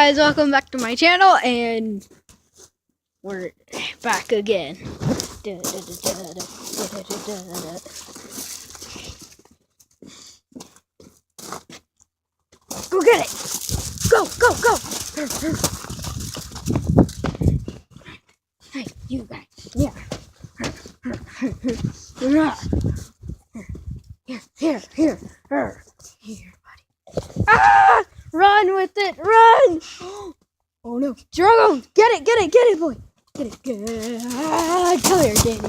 Guys, welcome back to my channel, and we're back again. Go get it! Go, go, go! Hey, you guys, yeah. Here, buddy. Ah! Run with it, run! Oh no, Drago, get it, boy. Get it. Ah, come here, Danny.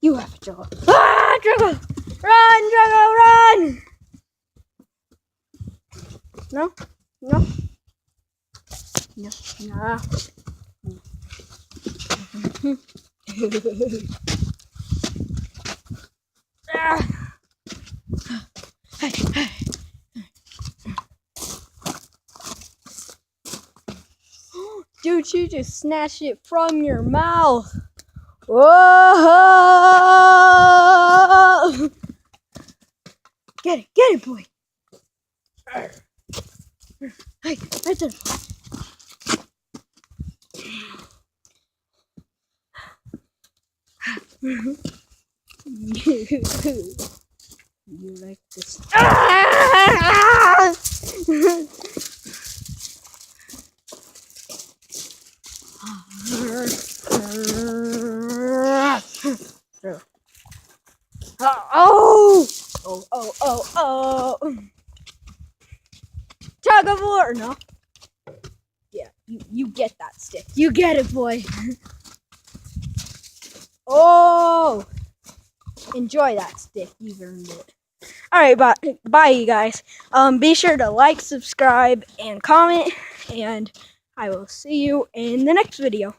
You have it, Drago. Ah, Drago! Run, Drago, run! No. Hey. Dude, you just snatched it from your mouth. Whoa! Get it, boy. Hey, right there. You like this? Oh! Tug of war, no? Yeah, you get that stick. You get it, boy. Oh! Enjoy that stick. You've earned it. Alright, bye, you guys. Be sure to like, subscribe, and comment, and I will see you in the next video.